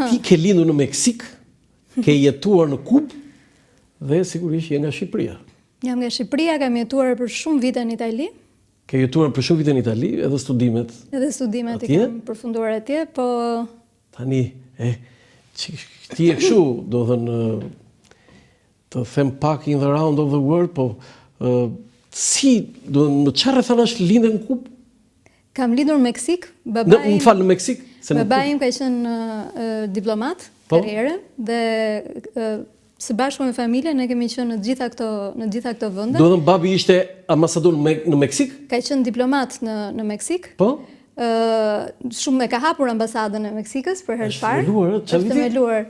Ti ke lindur në Meksik, ke jetuar në Kubë dhe sigurisht je nga Shqipëria. Jam nga Shqipëria, kam jetuar për shumë vite në Itali. Ke jetuar për shumë vite në Itali, edhe studimet. Edhe studimet i kam përfunduar atje, po... Tani, ti e këshu, do thënë, të them pak in the round of the world, po si, do në çfarë thanash lindën në Kubë? Kam lindur në Meksik, Më falë, në Meksik? Babai im ka qenë diplomat, karriere, dhe së bashku me familjen ne kemi qenë në gjitha këto vende. Do të thënë babi ishte ambasador në Meksik? Ka qenë diplomat në Meksik. Po? Shumë e ka hapur ambasadën e Meksikës për herë të parë. Është themeluar.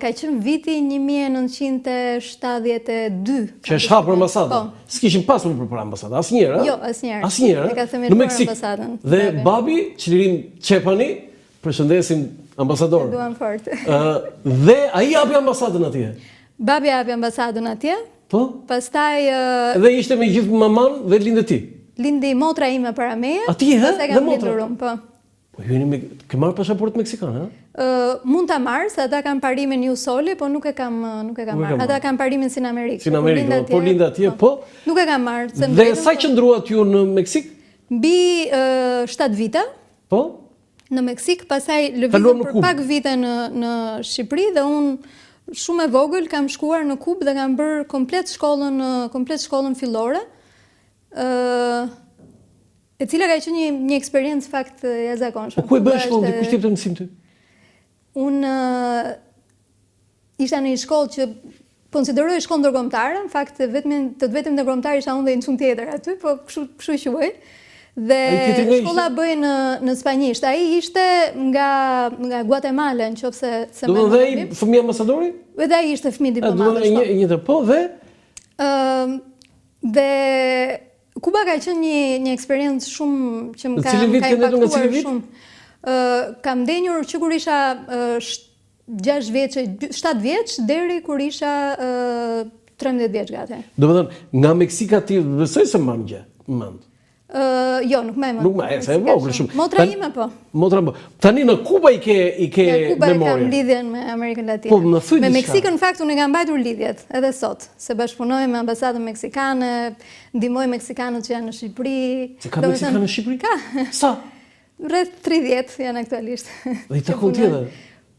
Ka qenë viti 1972. Që është hapur ambasadën? S'kishin pasur për ambasadë, asnjëherë? Jo, asnjëherë. Asnjëherë? E ka themeluar ambasadën. Dhe babi, Çlirim Çepani, përshëndesim ambasador. Duan fort. Dhe ai japi ambasadën atje. Babi japi ambasadën atje. Po? Pastaj dhe ishte me gjithë maman dhe lindë ti. Lindi motra ime para meje. Atje, dhe motra. Po. Po ke marrë pasaport meksikane, ha? Mund ta marr, se ata kanë parimin New Soli, po nuk e kam marrë. Ata kanë parimin Sin Amerikë. Sin Amerikë, po lindë atje, po. Nuk e kam marrë. Dhe sa qëndruat ju në Meksik? Mbi 7 vite. Po? Në Meksik, pastaj lëvizëm për pak vite në Shqipëri dhe unë shumë e vogël kam shkuar në Kubë dhe kam bërë komplet shkollën fillore, e cila ka qenë një eksperiencë fakt jashtëzakonshme. Po ku e bën shkollën, kush jep të mësim ty? Unë isha në një shkollë që konsideroj shkollë ndërkombëtare, në fakt të vetëm ndërkombëtar isha unë dhe një çun tjetër aty, po kështu quhej. Dhe shkolla bëj në spanjisht. Ai ishte nga Guatemala, nëse se më. Do të thënë fëmijë ambasadori? Edhe ai ishte fëmijë diplomat. Do të thënë po dhe dhe Kuba ka qenë një eksperiencë shumë që më ka impaktuar shumë. Kam ndenjur që kur isha 6 vjeç, 7 vjeç deri kur isha 13 vjeç gati. Do të thënë nga Meksika ti besoj se mban gjë, mand. Jo, nuk më e mand. Nuk më e, se e vogël shumë. Motra ime po. Motra po. Tani në Kuba i ke Kuba memorie. Kam lidhjen me Amerikën Latine. Po, më thuaj me Meksikën në fakt unë kam mbajtur lidhjet edhe sot, se bashkëpunoj me ambasadën meksikane, ndihmoj meksikanët që janë në Shqipëri. Se ka meksikanë në Shqipëri? Ka. Sa? Rreth 30 janë aktualisht. Dhe i takon tjetër?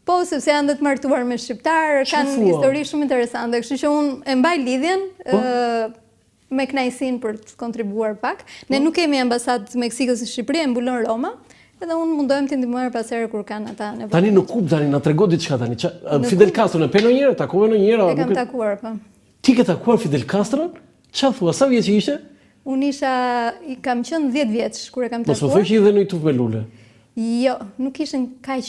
Po, sepse janë të martuar me shqiptar, kanë histori shumë interesante, kështu që unë e mbaj lidhjen me kënaqësinë për të kontribuar pak. Ne nuk kemi ambasadë të Meksikës në Shqipëri, e mbulon Roma, edhe unë mundohem të ndihmoj pas herë kur kanë ata nevojë. Tani në Kubë tani na trego diçka tani. Fidel Castro në pe ndonjëherë, takove ndonjëherë? E kam takuar, po. Ti ke takuar Fidel Castron? Çfarë thua? Sa vjeç ishte? Unë kam qenë 10 vjeç kur e kam takuar. Po s'u thoj që i dhe në tuf me lule. Jo, nuk ishin kaq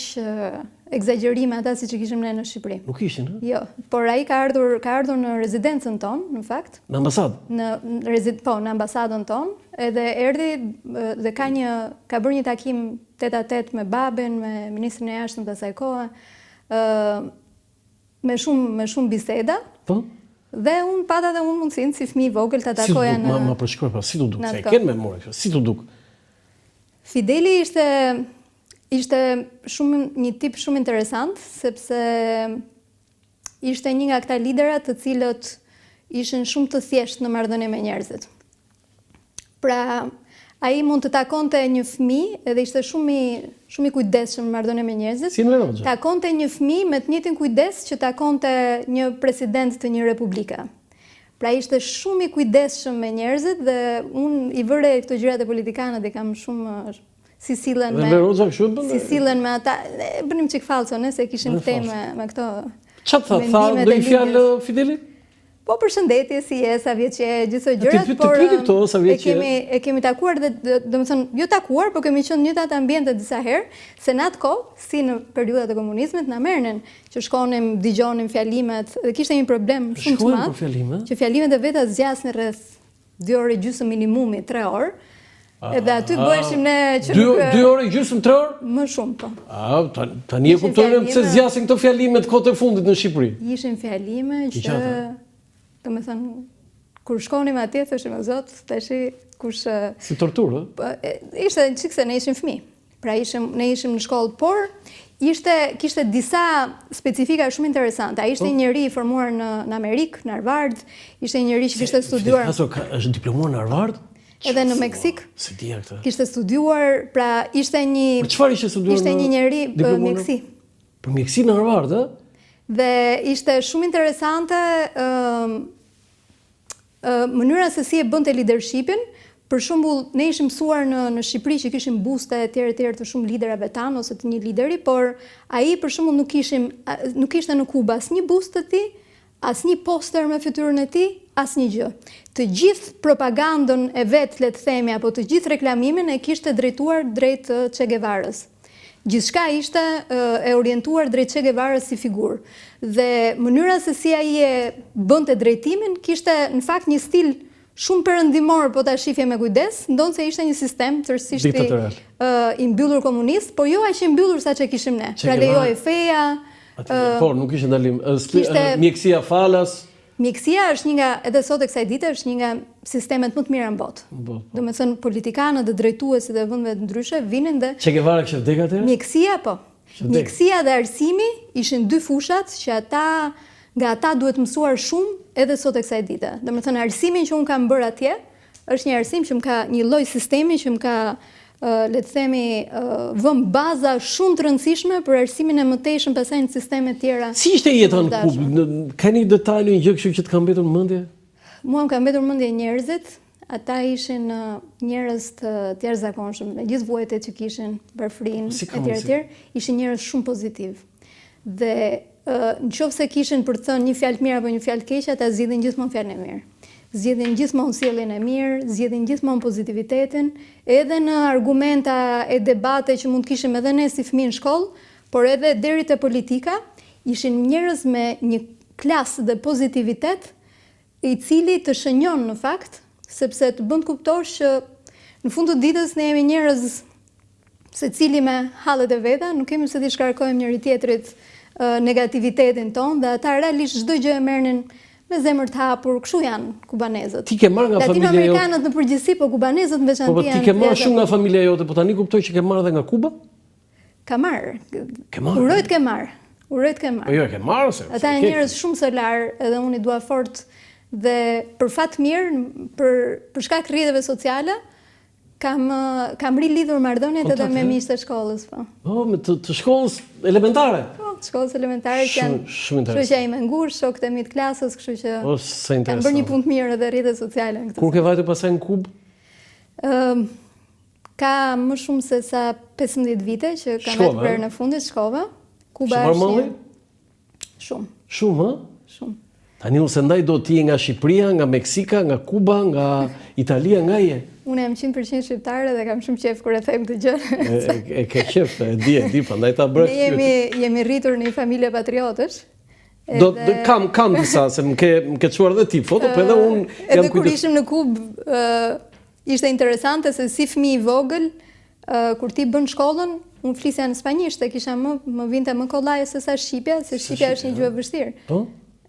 egzagjerime ata siç kishim ne në Shqipëri. Nuk ishin, ha? Jo, por ai ka ardhur në rezidencën tonë, në fakt. Në ambasadë? Në ambasadën tonë, edhe erdhi dhe ka bërë një takim tet-a-tet me babën, me ministrin e jashtëm të asaj kohe, me shumë biseda. Po? Dhe unë pata dhe unë mundësinë si fëmijë vogël ta takoja në. Ma përshkruaj, pa si do duk, se e ken memorie, si do duk. Fideli ishte një tip shumë interesant, sepse ishte një nga këta liderat të cilët ishin shumë të thjeshtë në marrëdhënie me njerëzit. Pra, ai mund të takonte një fëmijë, edhe ishte shumë i kujdesshëm në marrëdhënie me njerëzit. Si në Roxha. Takonte një fëmijë me të njëjtin kujdes që takonte një president të një republike. Pra ishte shumë i kujdesshëm me njerëzit dhe unë i vëre këto gjërat e politikanët i kam shumë si sillen me ata. Bënim çik falso, se kishim ftehë me këto. Çfarë tha? Do i fjalë Fideli? Po përshëndetje, si je, sa vjeç je, gjithë këto gjërat, por e kemi takuar dhe domethënë jo takuar, por kemi qenë në një atë ambiente disa herë, se në atë kohë, si në periudhat e komunizmit, na merrnin që shkonim, dëgjonim fjalimet, dhe kishte një problem shumë të madh, që fjalimet e veta zgjasnin rreth 2 orë gjysmë minimumi, 3 orë. Edhe aty bëheshim ne që 2 orë gjysmë, 3 orë? Më shumë, po. Tani e kuptojmë pse zgjasin këto fjalime të kohët e fundit në Shqipëri. Ishin fjalime që domethënë kur shkonim atje thoshim o Zot, tash kush si torturë? Ishte çik se ne ishim fëmijë. Pra ne ishim në shkollë, por kishte disa specifika shumë interesante. Ai ishte një njeri i formuar në Amerikë, në Harvard, ishte një njeri që kishte studiuar. Është diplomuar në Harvard? Edhe në Meksik. Se dija këtë. Kishte studiuar, pra ishte një... Për çfarë ishte studiuar? Ishte një njeri mjeksi. Për mjeksi në Harvard, ë? Dhe ishte shumë interesante mënyra se si e bënte leadershipin. Për shembull, ne ishim mësuar në Shqipëri që kishim buste etj të shumë liderave tanë ose të një lideri, por ai për shembull nuk kishte në Kubë asnjë bustë të tij, asnjë poster me fytyrën e tij, asnjë gjë. Të gjithë propagandën e vet, le të themi, apo të gjithë reklamimin e kishte drejtuar drejt Che Guevarës. Gjithçka ishte e orientuar drejt Che Guevarës si figurë. Dhe mënyra se si ai e bënte drejtimin kishte në fakt një stil shumë perëndimor, po ta shifje me kujdes, ndonë se ishte një sistem tërësisht i mbyllur komunist, po jo aq i mbyllur sa që kishim ne. Pra lejoi feja. Por nuk ishte ndalim. Mjekësia falas. Mjekësia është një nga, edhe sot e kësaj dite, është një nga sistemet më të mira në botë. Domethënë politikanët dhe drejtuesit e vendeve të ndryshe vinin dhe Che Guevara kishte vdekur atëherë? Mjekësia po. Mjekësia dhe arsimi ishin dy fushat që nga ata duhet mësuar shumë edhe sot e kësaj dite. Domethënë arsimin që unë kam bërë atje është një arsim që më ka një lloj sistemi që më ka le të themi vënë baza shumë të rëndësishme për arsimin e mëtejshëm pastaj në sisteme të tjera. Si ishte jeta në Kubë? Ka një detaj, një gjë kështu që të ka mbetur në mendje? Mua më ka mbetur në mendje njerëzit. Ata ishin njerëz të jashtëzakonshëm, me gjithë vuajtjet që kishin, varfrinë etj. Ishin njerëz shumë pozitiv. Dhe nëse kishin për të thënë një fjalë të mirë apo një fjalë të keqe, ata zgjidhin gjithmonë fjalën e mirë. Zgjidhin gjithmonë sjelljen e mirë, zgjidhin gjithmonë pozitivitetin, edhe në argumenta e debate që mund të kishim edhe ne si fëmijë në shkollë, por edhe deri te politika, ishin njerëz me një klasë dhe pozitivitet i cili të shënjon në fakt, sepse të bën të kuptosh që në fund të ditës ne jemi njerëz secili me hallet e veta, nuk kemi se ti shkarkojmë njëri tjetrit negativitetin ton, dhe ata realisht çdo gjë e merrnin me zemër të hapur. Kështu janë kubanezët. Ti ke marrë nga familja jote? Latinoamerikanët në përgjithësi, po kubanezët në veçantë janë. Po ti ke marrë shumë nga familja jote, po tani kuptoj që ke marrë edhe nga Kuba? Ka marrë. Ke marrë? Urojt ke marrë. Po jo, ke marrë se. Ata janë njerëz shumë solar, edhe unë i dua fort, dhe për fat mirë, për shkak rrjeteve sociale, kam rilidhur marrëdhëniet edhe me miqtë e shkollës, po. Oh, me të shkollës elementare? Po, shkollës elementare që janë shoqja ime ngushtë, shokët e mi të klasës, kështu që kanë bërë një punë të mirë edhe rrjetet sociale në këtë. Kur ke vajtur pastaj në Kubë? Ka më shumë se sa 15 vite që kam vetë në fundit shkova. Kuba është shumë. Shumë, ha? Shumë. Tani unë se ndaj do ti nga Shqipëria, nga Meksika, nga Kuba, nga Italia, nga je? Unë jam 100% shqiptare dhe kam shumë qef kur e them këtë gjë. E ke qef, e di, prandaj ta bëre. Ne jemi rritur në një familje patriotësh. Kam disa, se më ke çuar edhe ti foto, po edhe unë jam edhe kur ishim në Kubë, ishte interesante se si fëmijë i vogël, kur ti bën shkollën, unë flisja në spanjisht, e kisha më vinte më kollaj se sa shqipja, se shqipja është një gjuhë e vështirë. Po?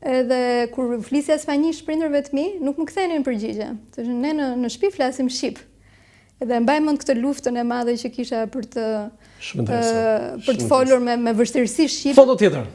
Edhe kur flisja spanjisht prindërve të mi, nuk më kthenin përgjigje. Thoshin ne në shtëpi flasim shqip. Edhe mbaj mend këtë luftën e madhe që kisha për të folur me vështirësi shqip. Foto tjetër.